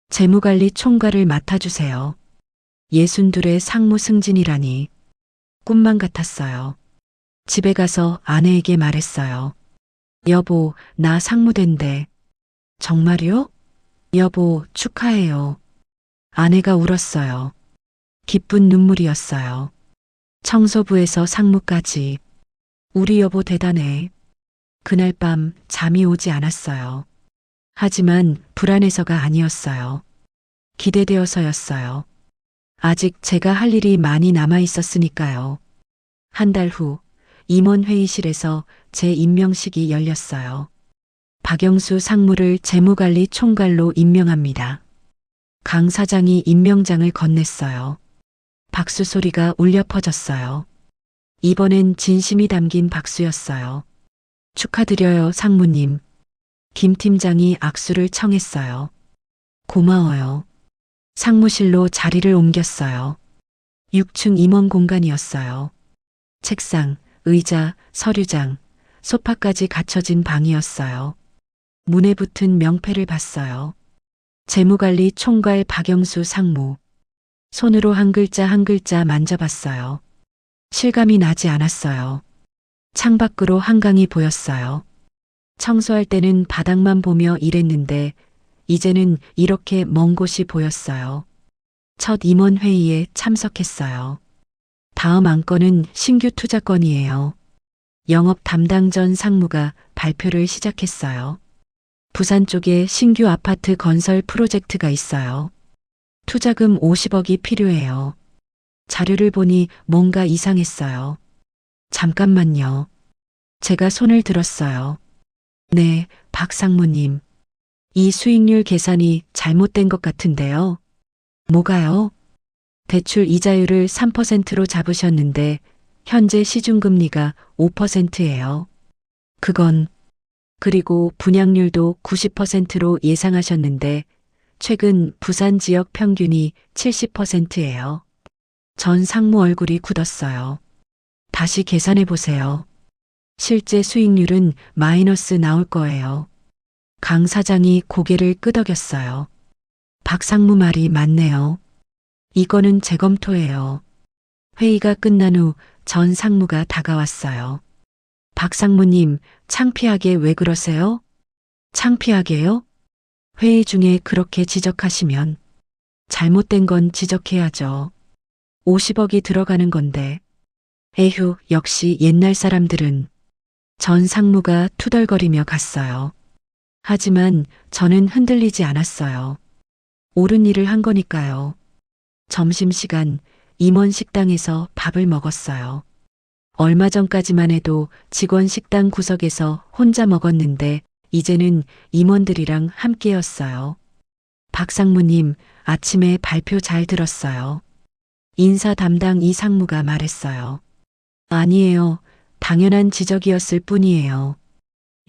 S2: 재무관리 총괄을 맡아주세요. 62의 상무 승진이라니. 꿈만 같았어요. 집에 가서 아내에게 말했어요. 여보, 나 상무 된대. 정말요? 여보, 축하해요. 아내가 울었어요. 기쁜 눈물이었어요. 청소부에서 상무까지. 우리 여보 대단해. 그날 밤 잠이 오지 않았어요. 하지만 불안해서가 아니었어요. 기대되어서였어요. 아직 제가 할 일이 많이 남아 있었으니까요. 한 달 후 임원 회의실에서 제 임명식이 열렸어요. 박영수 상무를 재무관리 총괄로 임명합니다. 강 사장이 임명장을 건넸어요. 박수 소리가 울려 퍼졌어요. 이번엔 진심이 담긴 박수였어요. 축하드려요, 상무님. 김 팀장이 악수를 청했어요. 고마워요. 상무실로 자리를 옮겼어요. 6층 임원 공간이었어요. 책상, 의자, 서류장, 소파까지 갖춰진 방이었어요. 문에 붙은 명패를 봤어요. 재무관리 총괄 박영수 상무. 손으로 한 글자 한 글자 만져봤어요. 실감이 나지 않았어요. 창밖으로 한강이 보였어요. 청소할 때는 바닥만 보며 일했는데 이제는 이렇게 먼 곳이 보였어요. 첫 임원 회의에 참석했어요. 다음 안건은 신규 투자건이에요. 영업 담당 전 상무가 발표를 시작했어요. 부산 쪽에 신규 아파트 건설 프로젝트가 있어요. 투자금 50억이 필요해요. 자료를 보니 뭔가 이상했어요. 잠깐만요. 제가 손을 들었어요. 네, 박 상무님. 이 수익률 계산이 잘못된 것 같은데요. 뭐가요? 대출 이자율을 3%로 잡으셨는데 현재 시중금리가 5%예요. 그건 그리고 분양률도 90%로 예상하셨는데 최근 부산 지역 평균이 70%예요. 전 상무 얼굴이 굳었어요. 다시 계산해 보세요. 실제 수익률은 마이너스 나올 거예요. 강 사장이 고개를 끄덕였어요. 박 상무 말이 맞네요. 이거는 재검토예요. 회의가 끝난 후 전 상무가 다가왔어요. 박 상무님, 창피하게 왜 그러세요? 창피하게요? 회의 중에 그렇게 지적하시면 잘못된 건 지적해야죠. 50억이 들어가는 건데. 에휴, 역시 옛날 사람들은. 전 상무가 투덜거리며 갔어요. 하지만 저는 흔들리지 않았어요. 옳은 일을 한 거니까요. 점심시간 임원 식당에서 밥을 먹었어요. 얼마 전까지만 해도 직원 식당 구석에서 혼자 먹었는데 이제는 임원들이랑 함께였어요. 박 상무님, 아침에 발표 잘 들었어요. 인사 담당 이 상무가 말했어요. 아니에요. 당연한 지적이었을 뿐이에요.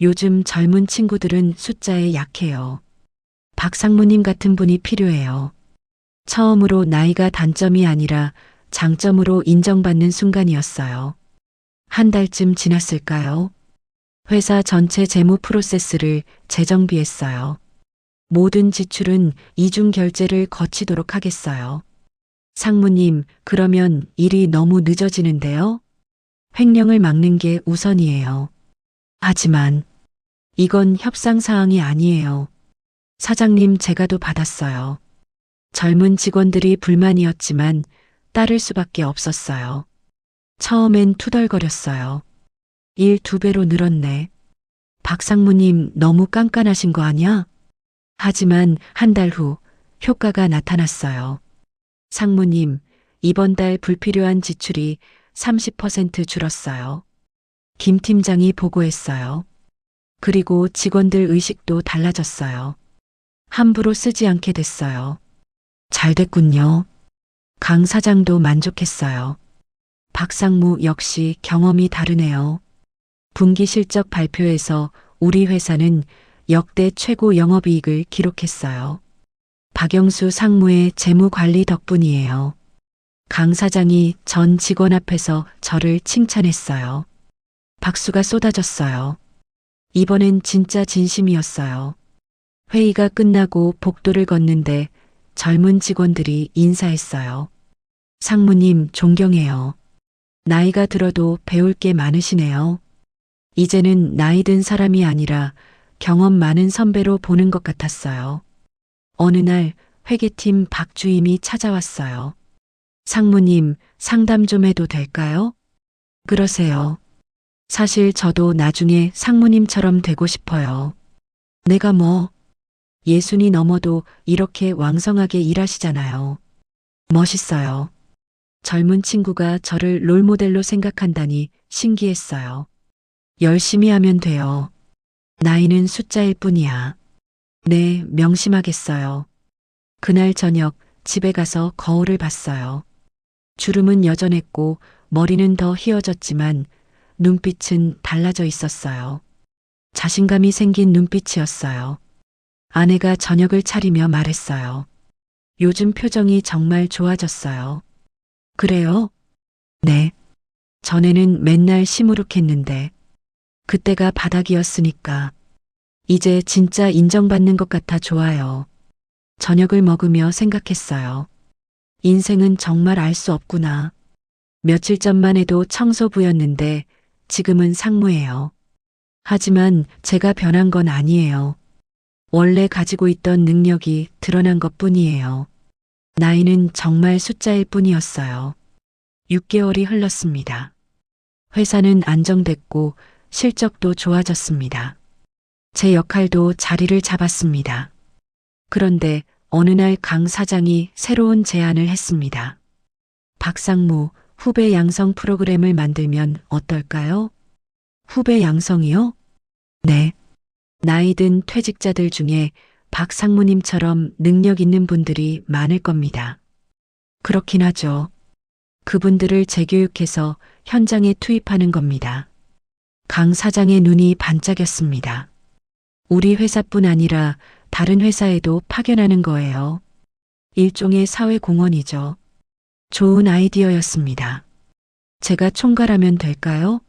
S2: 요즘 젊은 친구들은 숫자에 약해요. 박 상무님 같은 분이 필요해요. 처음으로 나이가 단점이 아니라 장점으로 인정받는 순간이었어요. 한 달쯤 지났을까요? 회사 전체 재무 프로세스를 재정비했어요. 모든 지출은 이중 결제를 거치도록 하겠어요. 상무님, 그러면 일이 너무 늦어지는데요? 횡령을 막는 게 우선이에요. 하지만 이건 협상사항이 아니에요. 사장님, 제가도 받았어요. 젊은 직원들이 불만이었지만 따를 수밖에 없었어요. 처음엔 투덜거렸어요. 일 2배로 늘었네. 박상무님 너무 깐깐하신 거 아니야? 하지만 한 달 후 효과가 나타났어요. 상무님, 이번 달 불필요한 지출이 30% 줄었어요. 김 팀장이 보고했어요. 그리고 직원들 의식도 달라졌어요. 함부로 쓰지 않게 됐어요. 잘 됐군요. 강 사장도 만족했어요. 박상무 역시 경험이 다르네요. 분기 실적 발표에서 우리 회사는 역대 최고 영업이익을 기록했어요. 박영수 상무의 재무 관리 덕분이에요. 강 사장이 전 직원 앞에서 저를 칭찬했어요. 박수가 쏟아졌어요. 이번엔 진짜 진심이었어요. 회의가 끝나고 복도를 걷는데 젊은 직원들이 인사했어요. 상무님 존경해요. 나이가 들어도 배울 게 많으시네요. 이제는 나이 든 사람이 아니라 경험 많은 선배로 보는 것 같았어요. 어느 날 회계팀 박주임이 찾아왔어요. 상무님, 상담 좀 해도 될까요? 그러세요. 사실 저도 나중에 상무님처럼 되고 싶어요. 내가 뭐, 예순이 넘어도 이렇게 왕성하게 일하시잖아요. 멋있어요. 젊은 친구가 저를 롤모델로 생각한다니 신기했어요. 열심히 하면 돼요. 나이는 숫자일 뿐이야. 네, 명심하겠어요. 그날 저녁 집에 가서 거울을 봤어요. 주름은 여전했고 머리는 더 휘어졌지만 눈빛은 달라져 있었어요. 자신감이 생긴 눈빛이었어요. 아내가 저녁을 차리며 말했어요. 요즘 표정이 정말 좋아졌어요. 그래요? 네. 전에는 맨날 시무룩했는데 그때가 바닥이었으니까 이제 진짜 인정받는 것 같아 좋아요. 저녁을 먹으며 생각했어요. 인생은 정말 알 수 없구나. 며칠 전만 해도 청소부였는데 지금은 상무예요. 하지만 제가 변한 건 아니에요. 원래 가지고 있던 능력이 드러난 것 뿐이에요. 나이는 정말 숫자일 뿐이었어요. 6개월이 흘렀습니다. 회사는 안정됐고 실적도 좋아졌습니다. 제 역할도 자리를 잡았습니다. 그런데 어느 날 강 사장이 새로운 제안을 했습니다. 박상무, 후배 양성 프로그램을 만들면 어떨까요? 후배 양성이요? 네. 나이 든 퇴직자들 중에 박 상무님처럼 능력 있는 분들이 많을 겁니다. 그렇긴 하죠. 그분들을 재교육해서 현장에 투입하는 겁니다. 강 사장의 눈이 반짝였습니다. 우리 회사뿐 아니라 다른 회사에도 파견하는 거예요. 일종의 사회공헌이죠. 좋은 아이디어였습니다. 제가 총괄하면 될까요?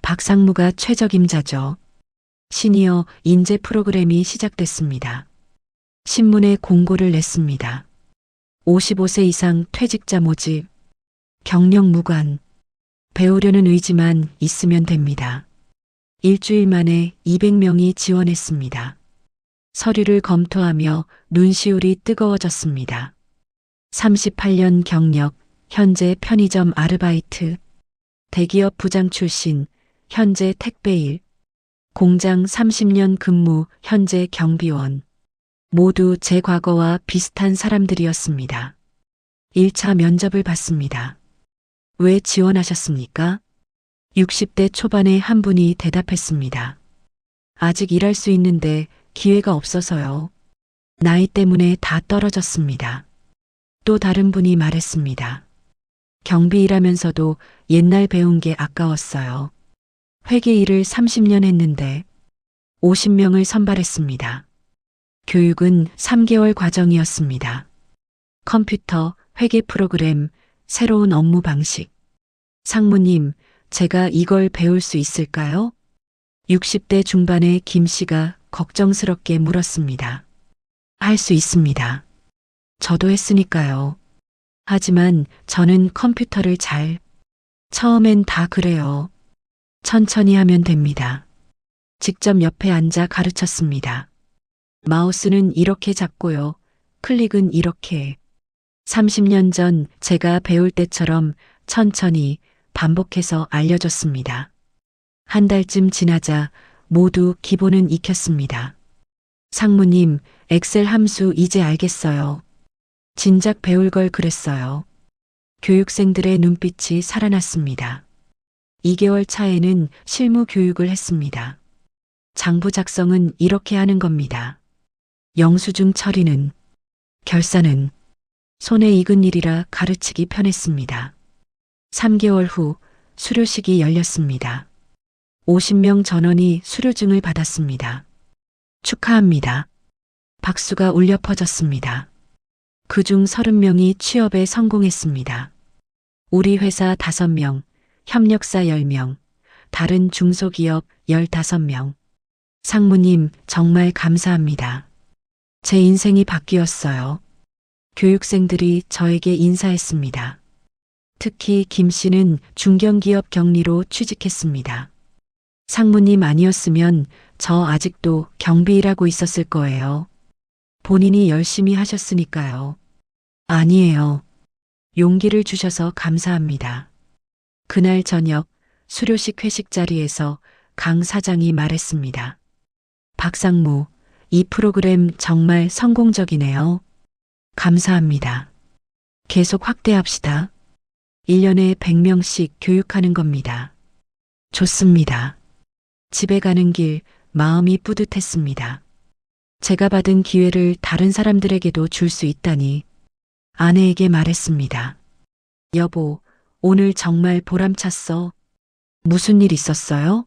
S2: 박상무가 최적임자죠. 시니어 인재 프로그램이 시작됐습니다. 신문에 공고를 냈습니다. 55세 이상 퇴직자 모집, 경력 무관, 배우려는 의지만 있으면 됩니다. 일주일 만에 200명이 지원했습니다. 서류를 검토하며 눈시울이 뜨거워졌습니다. 38년 경력, 현재 편의점 아르바이트, 대기업 부장 출신, 현재 택배일, 공장 30년 근무, 현재 경비원. 모두 제 과거와 비슷한 사람들이었습니다. 1차 면접을 봤습니다. 왜 지원하셨습니까? 60대 초반의 한 분이 대답했습니다. 아직 일할 수 있는데 기회가 없어서요. 나이 때문에 다 떨어졌습니다. 또 다른 분이 말했습니다. 경비 일하면서도 옛날 배운 게 아까웠어요. 회계 일을 30년 했는데 50명을 선발했습니다. 교육은 3개월 과정이었습니다. 컴퓨터, 회계 프로그램, 새로운 업무 방식. 상무님, 제가 이걸 배울 수 있을까요? 60대 중반의 김 씨가 걱정스럽게 물었습니다. 할 수 있습니다. 저도 했으니까요. 하지만 저는 컴퓨터를 처음엔 다 그래요. 천천히 하면 됩니다. 직접 옆에 앉아 가르쳤습니다. 마우스는 이렇게 잡고요. 클릭은 이렇게. 30년 전 제가 배울 때처럼 천천히 반복해서 알려줬습니다. 한 달쯤 지나자 모두 기본은 익혔습니다. 상무님, 엑셀 함수 이제 알겠어요. 진작 배울 걸 그랬어요. 교육생들의 눈빛이 살아났습니다. 2개월 차에는 실무 교육을 했습니다. 장부 작성은 이렇게 하는 겁니다. 영수증 처리는, 결산은 손에 익은 일이라 가르치기 편했습니다. 3개월 후 수료식이 열렸습니다. 50명 전원이 수료증을 받았습니다. 축하합니다. 박수가 울려 퍼졌습니다. 그중 30명이 취업에 성공했습니다. 우리 회사 5명, 협력사 10명, 다른 중소기업 15명. 상무님, 정말 감사합니다. 제 인생이 바뀌었어요. 교육생들이 저에게 인사했습니다. 특히 김 씨는 중견기업 경리로 취직했습니다. 상무님 아니었으면 저 아직도 경비 일하고 있었을 거예요. 본인이 열심히 하셨으니까요. 아니에요. 용기를 주셔서 감사합니다. 그날 저녁 수료식 회식 자리에서 강 사장이 말했습니다. 박상무, 이 프로그램 정말 성공적이네요. 감사합니다. 계속 확대합시다. 1년에 100명씩 교육하는 겁니다. 좋습니다. 집에 가는 길 마음이 뿌듯했습니다. 제가 받은 기회를 다른 사람들에게도 줄 수 있다니. 아내에게 말했습니다. 여보, 오늘 정말 보람찼어. 무슨 일 있었어요?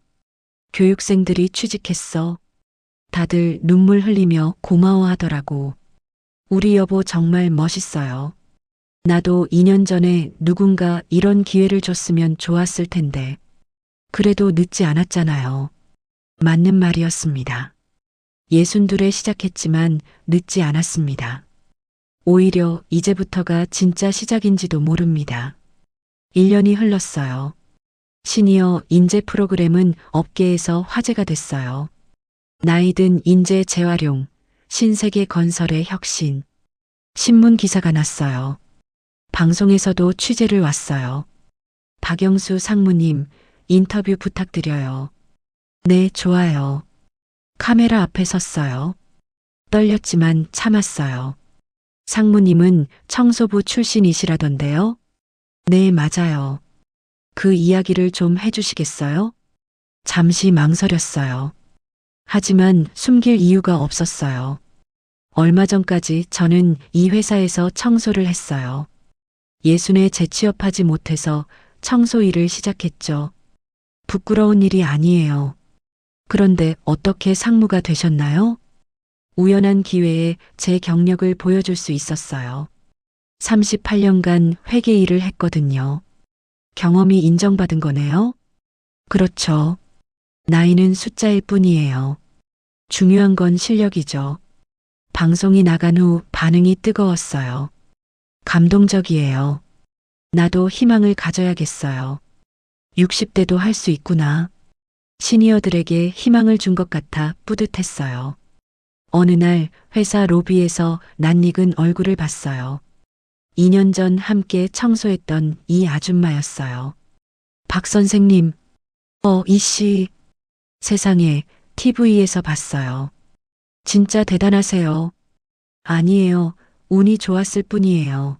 S2: 교육생들이 취직했어. 다들 눈물 흘리며 고마워하더라고. 우리 여보 정말 멋있어요. 나도 2년 전에 누군가 이런 기회를 줬으면 좋았을 텐데. 그래도 늦지 않았잖아요. 맞는 말이었습니다. 62에 시작했지만 늦지 않았습니다. 오히려 이제부터가 진짜 시작인지도 모릅니다. 1년이 흘렀어요. 시니어 인재 프로그램은 업계에서 화제가 됐어요. 나이든 인재 재활용, 신세계 건설의 혁신. 신문 기사가 났어요. 방송에서도 취재를 왔어요. 박영수 상무님, 인터뷰 부탁드려요. 네, 좋아요. 카메라 앞에 섰어요. 떨렸지만 참았어요. 상무님은 청소부 출신이시라던데요? 네, 맞아요. 그 이야기를 좀 해주시겠어요? 잠시 망설였어요. 하지만 숨길 이유가 없었어요. 얼마 전까지 저는 이 회사에서 청소를 했어요. 예순에 재취업하지 못해서 청소 일을 시작했죠. 부끄러운 일이 아니에요. 그런데 어떻게 상무가 되셨나요? 우연한 기회에 제 경력을 보여줄 수 있었어요. 38년간 회계 일을 했거든요. 경험이 인정받은 거네요? 그렇죠. 나이는 숫자일 뿐이에요. 중요한 건 실력이죠. 방송이 나간 후 반응이 뜨거웠어요. 감동적이에요. 나도 희망을 가져야겠어요. 60대도 할 수 있구나. 시니어들에게 희망을 준 것 같아 뿌듯했어요. 어느 날 회사 로비에서 낯익은 얼굴을 봤어요. 2년 전 함께 청소했던 이 아줌마였어요. 박 선생님, 이씨. 세상에, TV에서 봤어요. 진짜 대단하세요. 아니에요. 운이 좋았을 뿐이에요.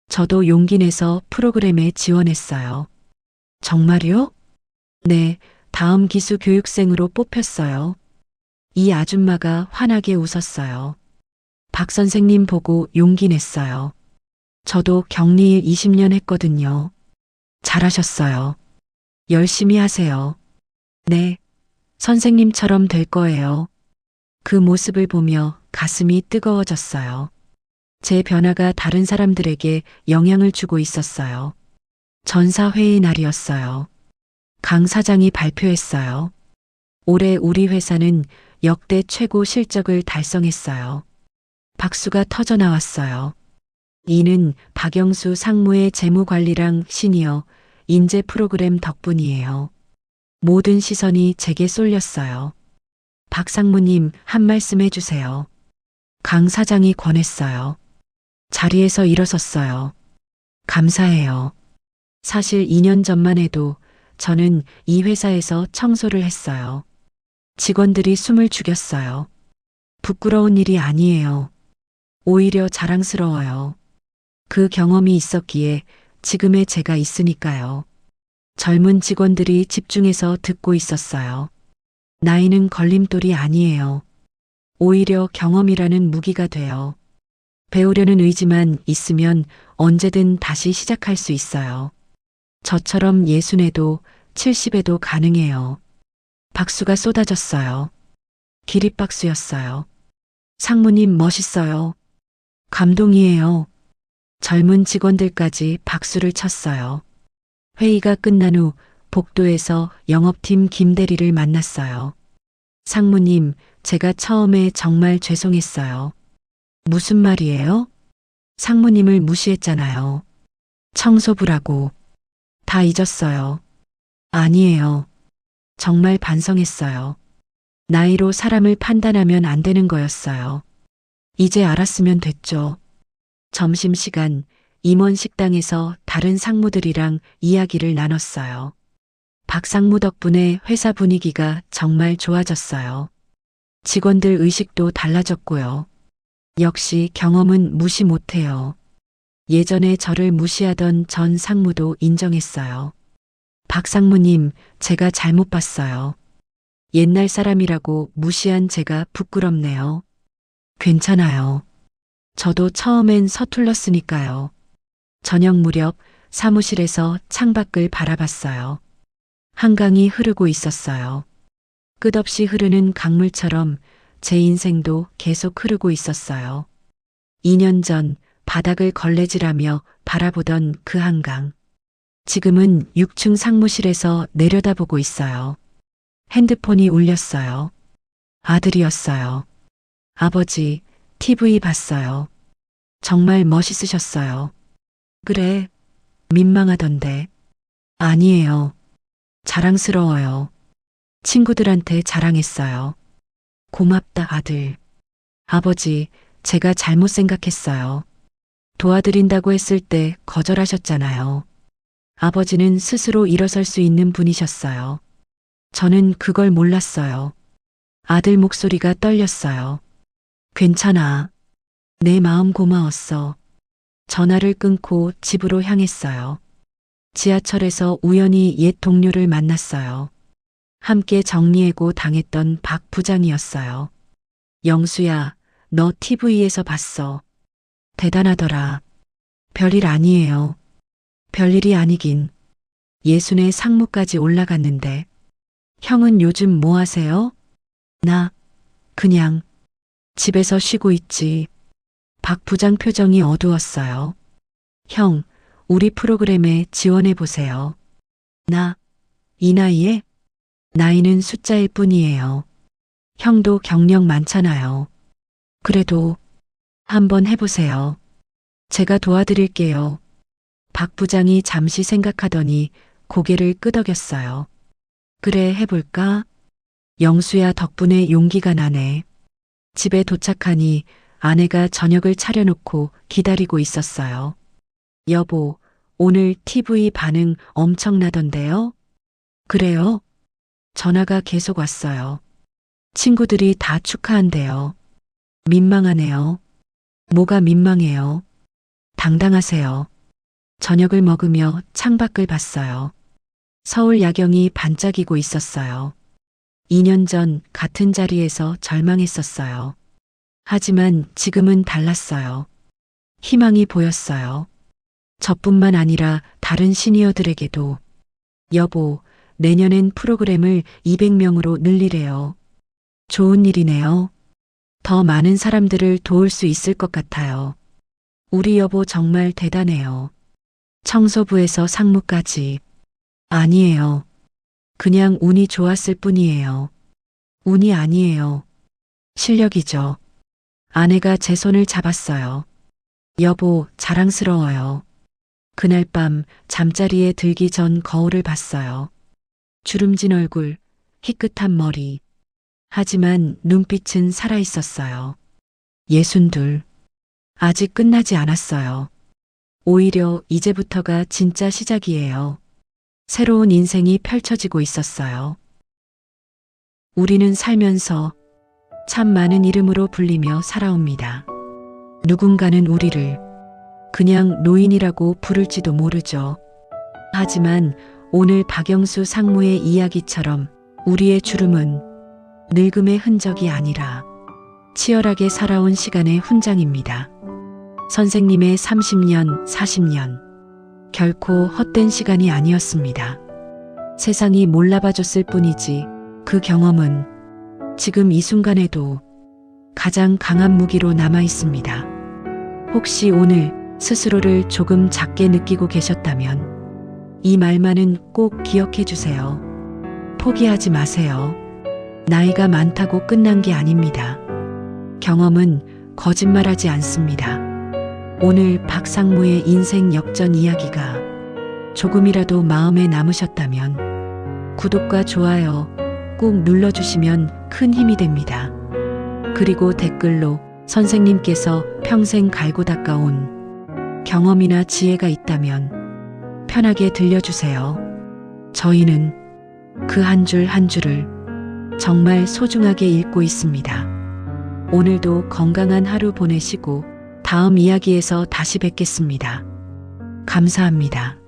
S2: 저도 용기 내서 프로그램에 지원했어요. 정말요? 네, 다음 기수 교육생으로 뽑혔어요. 이 아줌마가 환하게 웃었어요. 박 선생님 보고 용기 냈어요. 저도 격리일 20년 했거든요. 잘하셨어요. 열심히 하세요. 네, 선생님처럼 될 거예요. 그 모습을 보며 가슴이 뜨거워졌어요. 제 변화가 다른 사람들에게 영향을 주고 있었어요. 전사회의 날이었어요. 강 사장이 발표했어요. 올해 우리 회사는 역대 최고 실적을 달성했어요. 박수가 터져 나왔어요. 이는 박영수 상무의 재무관리랑 시니어 인재 프로그램 덕분이에요. 모든 시선이 제게 쏠렸어요. 박 상무님, 한 말씀 해주세요. 강 사장이 권했어요. 자리에서 일어섰어요. 감사해요. 사실 2년 전만 해도 저는 이 회사에서 청소를 했어요. 직원들이 숨을 죽였어요. 부끄러운 일이 아니에요. 오히려 자랑스러워요. 그 경험이 있었기에 지금의 제가 있으니까요. 젊은 직원들이 집중해서 듣고 있었어요. 나이는 걸림돌이 아니에요. 오히려 경험이라는 무기가 돼요. 배우려는 의지만 있으면 언제든 다시 시작할 수 있어요. 저처럼 60에도 70에도 가능해요. 박수가 쏟아졌어요. 기립박수였어요. 상무님 멋있어요. 감동이에요. 젊은 직원들까지 박수를 쳤어요. 회의가 끝난 후 복도에서 영업팀 김대리를 만났어요. 상무님, 제가 처음에 정말 죄송했어요. 무슨 말이에요? 상무님을 무시했잖아요. 청소부라고. 다 잊었어요. 아니에요. 정말 반성했어요. 나이로 사람을 판단하면 안 되는 거였어요. 이제 알았으면 됐죠. 점심시간 임원 식당에서 다른 상무들이랑 이야기를 나눴어요. 박 상무 덕분에 회사 분위기가 정말 좋아졌어요. 직원들 의식도 달라졌고요. 역시 경험은 무시 못해요. 예전에 저를 무시하던 전 상무도 인정했어요. 박 상무님, 제가 잘못 봤어요. 옛날 사람이라고 무시한 제가 부끄럽네요. 괜찮아요. 저도 처음엔 서툴렀으니까요. 저녁 무렵 사무실에서 창밖을 바라봤어요. 한강이 흐르고 있었어요. 끝없이 흐르는 강물처럼 제 인생도 계속 흐르고 있었어요. 2년 전 바닥을 걸레질하며 바라보던 그 한강. 지금은 6층 상무실에서 내려다보고 있어요. 핸드폰이 울렸어요. 아들이었어요. 아버지, TV 봤어요. 정말 멋있으셨어요. 그래, 민망하던데. 아니에요. 자랑스러워요. 친구들한테 자랑했어요. 고맙다, 아들. 아버지, 제가 잘못 생각했어요. 도와드린다고 했을 때 거절하셨잖아요. 아버지는 스스로 일어설 수 있는 분이셨어요. 저는 그걸 몰랐어요. 아들 목소리가 떨렸어요. 괜찮아. 내 마음 고마웠어. 전화를 끊고 집으로 향했어요. 지하철에서 우연히 옛 동료를 만났어요. 함께 정리해고 당했던 박 부장이었어요. 영수야, 너 TV에서 봤어. 대단하더라. 별일 아니에요. 별일이 아니긴. 예순의 상무까지 올라갔는데. 형은 요즘 뭐 하세요? 나, 그냥, 집에서 쉬고 있지. 박 부장 표정이 어두웠어요. 형, 우리 프로그램에 지원해보세요. 나, 이 나이에? 나이는 숫자일 뿐이에요. 형도 경력 많잖아요. 그래도 한번 해보세요. 제가 도와드릴게요. 박 부장이 잠시 생각하더니 고개를 끄덕였어요. 그래, 해볼까? 영수야 덕분에 용기가 나네. 집에 도착하니 아내가 저녁을 차려놓고 기다리고 있었어요. 여보, 오늘 TV 반응 엄청나던데요? 그래요? 전화가 계속 왔어요. 친구들이 다 축하한대요. 민망하네요. 뭐가 민망해요? 당당하세요. 저녁을 먹으며 창밖을 봤어요. 서울 야경이 반짝이고 있었어요. 2년 전 같은 자리에서 절망했었어요. 하지만 지금은 달랐어요. 희망이 보였어요. 저뿐만 아니라 다른 시니어들에게도. 여보, 내년엔 프로그램을 200명으로 늘리래요. 좋은 일이네요. 더 많은 사람들을 도울 수 있을 것 같아요. 우리 여보 정말 대단해요. 청소부에서 상무까지. 아니에요. 그냥 운이 좋았을 뿐이에요. 운이 아니에요. 실력이죠. 아내가 제 손을 잡았어요. 여보, 자랑스러워요. 그날 밤 잠자리에 들기 전 거울을 봤어요. 주름진 얼굴, 희끗한 머리. 하지만 눈빛은 살아있었어요. 62. 아직 끝나지 않았어요. 오히려 이제부터가 진짜 시작이에요. 새로운 인생이 펼쳐지고 있었어요. 우리는 살면서 참 많은 이름으로 불리며 살아옵니다. 누군가는 우리를 그냥 노인이라고 부를지도 모르죠. 하지만 오늘 박영수 상무의 이야기처럼 우리의 주름은 늙음의 흔적이 아니라 치열하게 살아온 시간의 훈장입니다. 선생님의 30년, 40년, 결코 헛된 시간이 아니었습니다. 세상이 몰라봐줬을 뿐이지 그 경험은 지금 이 순간에도 가장 강한 무기로 남아 있습니다. 혹시 오늘 스스로를 조금 작게 느끼고 계셨다면 이 말만은 꼭 기억해 주세요. 포기하지 마세요. 나이가 많다고 끝난 게 아닙니다. 경험은 거짓말하지 않습니다. 오늘 박상무의 인생 역전 이야기가 조금이라도 마음에 남으셨다면 구독과 좋아요 꾹 눌러주시면 큰 힘이 됩니다. 그리고 댓글로 선생님께서 평생 갈고 닦아온 경험이나 지혜가 있다면 편하게 들려주세요. 저희는 그 한 줄 한 줄을 정말 소중하게 읽고 있습니다. 오늘도 건강한 하루 보내시고 다음 이야기에서 다시 뵙겠습니다. 감사합니다.